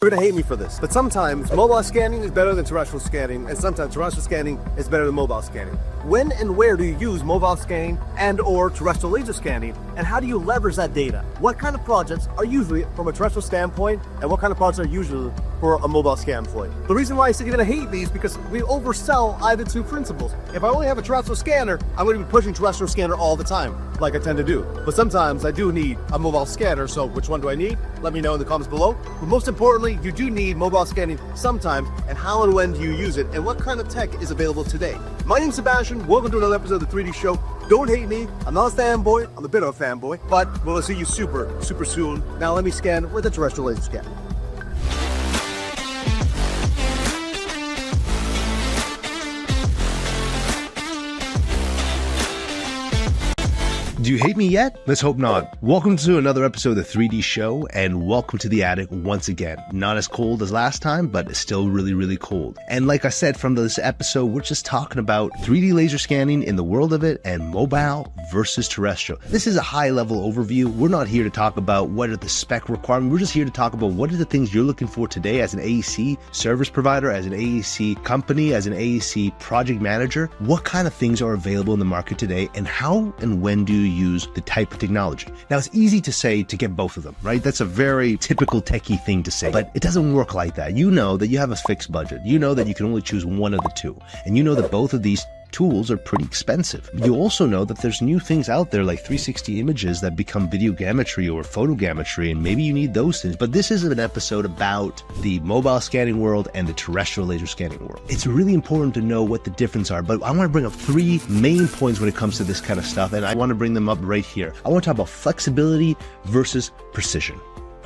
You're gonna hate me for this, but sometimes mobile scanning is better than terrestrial scanning, and sometimes terrestrial scanning is better than mobile scanning. When and where do you use mobile scanning and or terrestrial laser scanning, and how do you leverage that data? What kind of projects are usually from a terrestrial standpoint, and what kind of projects are usually for a mobile scan point? The reason why I said you're gonna hate me is because we oversell either two principles. If I only have a terrestrial scanner, I'm gonna be pushing terrestrial scanner all the time, like I tend to do. But sometimes I do need a mobile scanner, so which one do I need? Let me know in the comments below. But most importantly, you do need mobile scanning sometimes, and how and when do you use it, and what kind of tech is available today? My name's Sebastian, welcome to another episode of the 3D Show. Don't hate me, I'm not a fanboy, I'm a bit of a fanboy, but we'll see you super soon. Now let me scan with a terrestrial laser scanner. Do you hate me yet? Let's hope not. Welcome to another episode of the 3D Show, and welcome to the attic once again. Not as cold as last time, but it's still really cold. And like I said from this episode, we're just talking about 3D laser scanning in the world of it and mobile versus terrestrial. This is a high-level overview. We're not here to talk about what are the spec requirements. We're just here to talk about what are the things you're looking for today as an AEC service provider, as an AEC company, as an AEC project manager. What kind of things are available in the market today, and how and when do you use the type of technology? Now, it's easy to say to get both of them, right? That's a very typical techie thing to say, but it doesn't work like that. You know that you have a fixed budget. You know that you can only choose one of the two, and you know that both of these tools are pretty expensive. You also know that there's new things out there like 360 images that become videogrammetry or photogrammetry, and maybe you need those things. But this is an episode about the mobile scanning world and the terrestrial laser scanning world. It's really important to know what the difference are, but I want to bring up three main points when it comes to this kind of stuff, and I want to bring them up right here. I want to talk about flexibility versus precision.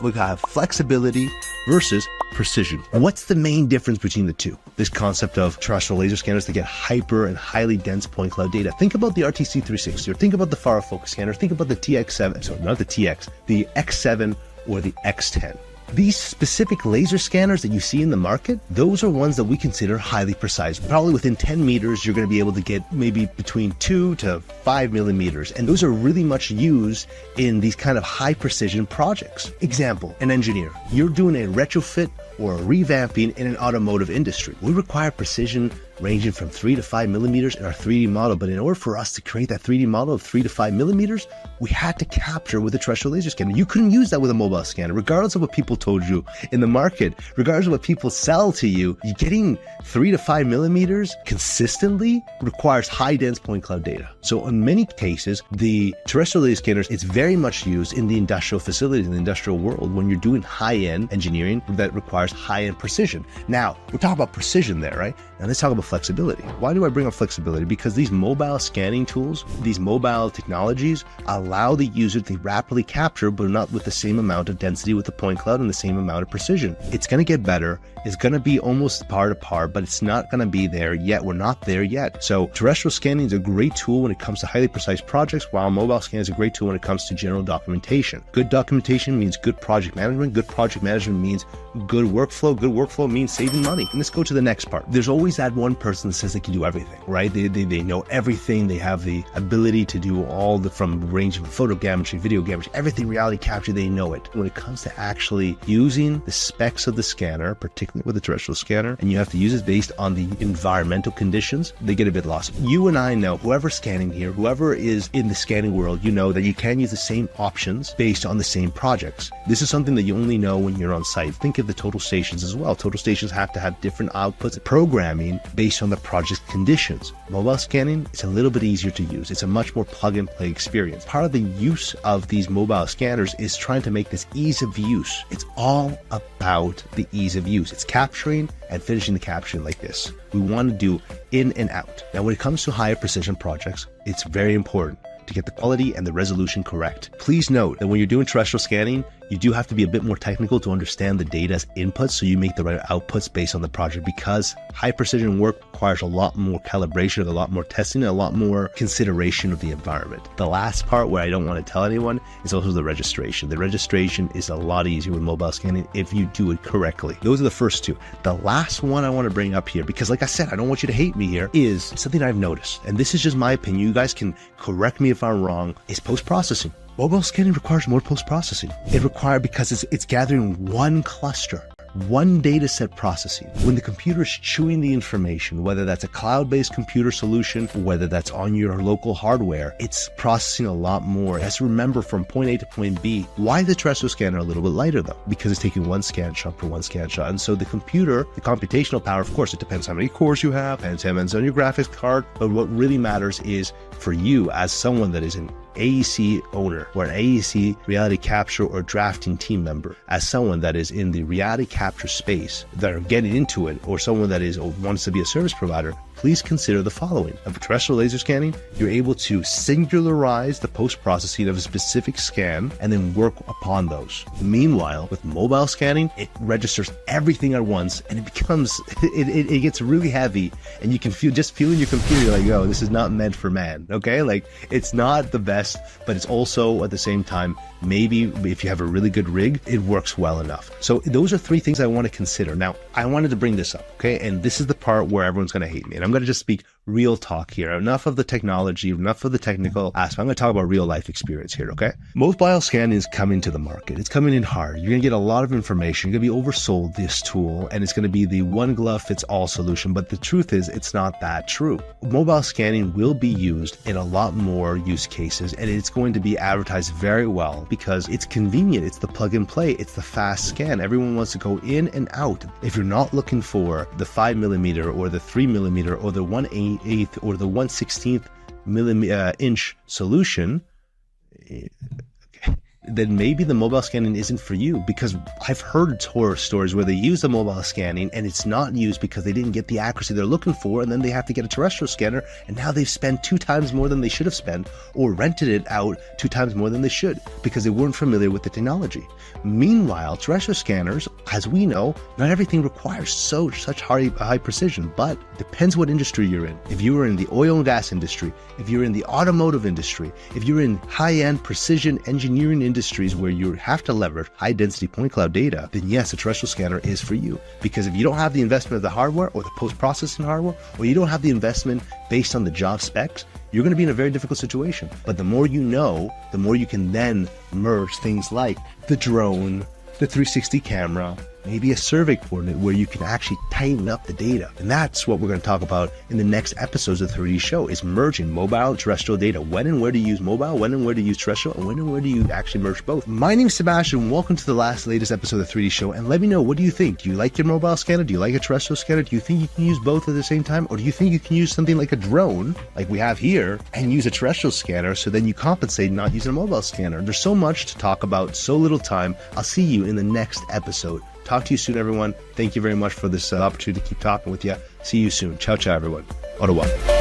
We have flexibility versus precision. What's the main difference between the two? This concept of terrestrial laser scanners to get hyper and highly dense point cloud data. Think about the RTC 360, or think about the FARO focus scanner, think about the TX7, sorry, not the TX, the X7 or the X10. These specific laser scanners that you see in the market, those are ones that we consider highly precise. Probably within 10 meters, you're going to be able to get maybe between 2 to 5 millimeters. And those are really much used in these kind of high precision projects. Example, an engineer. You're doing a retrofit or a revamping in an automotive industry. We require precision ranging from 3 to 5 millimeters in our 3D model, but in order for us to create that 3D model of 3 to 5 millimeters, we had to capture with a terrestrial laser scanner. You couldn't use that with a mobile scanner, regardless of what people told you in the market, regardless of what people sell to you. Getting 3 to 5 millimeters consistently requires high dense point cloud data. So in many cases, the terrestrial laser scanners, it's very much used in the industrial facilities, in the industrial world, when you're doing high-end engineering that requires high-end precision. Now, we're talking about precision there, right? Now let's talk about flexibility. Why do I bring up flexibility? Because these mobile scanning tools, these mobile technologies allow the user to rapidly capture, but not with the same amount of density with the point cloud and the same amount of precision. It's going to get better. It's going to be almost par to par, but it's not going to be there yet. We're not there yet. So terrestrial scanning is a great tool when it comes to highly precise projects, while mobile scanning is a great tool when it comes to general documentation. Good documentation means good project management. Good project management means good workflow. Good workflow means saving money. And let's go to the next part. There's always that one person that says they can do everything, right? They know everything. They have the ability to do all the, from range of photogrammetry, videogrammetry, everything, reality capture, they know it. When it comes to actually using the specs of the scanner, particularly with a terrestrial scanner, and you have to use it based on the environmental conditions, they get a bit lost. You and I know, whoever's scanning here, whoever is in the scanning world, you know that you can use the same options based on the same projects. This is something that you only know when you're on site. Think of the total stations as well. Total stations have to have different outputs, programming based on the project conditions. Mobile scanning, it's a little bit easier to use. It's a much more plug and play experience. Part of the use of these mobile scanners is trying to make this ease of use. It's all about the ease of use. It's capturing and finishing the caption like this. We want to do in and out. Now, when it comes to higher precision projects, it's very important to get the quality and the resolution correct. Please note that when you're doing terrestrial scanning, you do have to be a bit more technical to understand the data's inputs so you make the right outputs based on the project, because high precision work requires a lot more calibration, a lot more testing, a lot more consideration of the environment. The last part where I don't want to tell anyone is also the registration. The registration is a lot easier with mobile scanning if you do it correctly. Those are the first two. The last one I want to bring up here, because like I said, I don't want you to hate me here, is something I've noticed, and this is just my opinion, you guys can correct me if I'm wrong, is post-processing. Mobile scanning requires more post-processing. It requires, because it's gathering one cluster. one data set processing. When the computer is chewing the information, whether that's a cloud-based computer solution, or whether that's on your local hardware, it's processing a lot more. It has to remember from point A to point B. Why the terrestrial scanner a little bit lighter though? Because it's taking one scan shot per one scan shot. And so the computer, the computational power, of course, it depends how many cores you have, and it depends on your graphics card. But what really matters is for you as someone that is an AEC owner or an AEC reality capture or drafting team member, as someone that is in the reality capture space that are getting into it, or someone that is or wants to be a service provider, please consider the following. Of terrestrial laser scanning, you're able to singularize the post-processing of a specific scan and then work upon those. Meanwhile, with mobile scanning, it registers everything at once and it becomes, it gets really heavy, and you can feel in your computer, you're like, oh, this is not meant for man, okay? Like, it's not the best, but it's also at the same time, maybe if you have a really good rig, it works well enough. So those are three things I want to consider. Now, I wanted to bring this up, okay? And this is the part where everyone's going to hate me. And I'm going to just speak real talk here. Enough of the technology, enough of the technical aspect. I'm going to talk about real life experience here, okay? Mobile scanning is coming to the market. It's coming in hard. You're going to get a lot of information. You're going to be oversold this tool, and it's going to be the one glove fits all solution. But the truth is, it's not that true. Mobile scanning will be used in a lot more use cases, and it's going to be advertised very well because it's convenient. It's the plug and play. It's the fast scan. Everyone wants to go in and out. If you're not looking for the 5mm or the 3mm or the 1/8 or the 1/16 inch solution, then maybe the mobile scanning isn't for you, because I've heard horror stories where they use the mobile scanning and it's not used because they didn't get the accuracy they're looking for, and then they have to get a terrestrial scanner, and now they've spent 2 times more than they should have spent, or rented it out 2 times more than they should because they weren't familiar with the technology. Meanwhile, terrestrial scanners, as we know, not everything requires such high precision, but depends what industry you're in. If you are in the oil and gas industry, if you're in the automotive industry, if you're in high-end precision engineering industries where you have to leverage high-density point cloud data, then yes, a terrestrial scanner is for you. Because if you don't have the investment of the hardware or the post-processing hardware, or you don't have the investment based on the job specs, you're going to be in a very difficult situation. But the more you know, the more you can then merge things like the drone, the 360 camera, maybe a survey coordinate where you can actually tighten up the data. And that's what we're going to talk about in the next episodes of the 3D show, is merging mobile and terrestrial data. When and where to use mobile, when and where to use terrestrial, and when and where do you actually merge both. My name is Sebastian. Welcome to the latest episode of the 3D show, and let me know, what do you think? Do you like your mobile scanner? Do you like a terrestrial scanner? Do you think you can use both at the same time? Or do you think you can use something like a drone, like we have here, and use a terrestrial scanner so then you compensate not using a mobile scanner? There's so much to talk about, so little time. I'll see you in the next episode. Talk to you soon, everyone. Thank you very much for this opportunity to keep talking with you. See you soon. Ciao, ciao, everyone. Au revoir.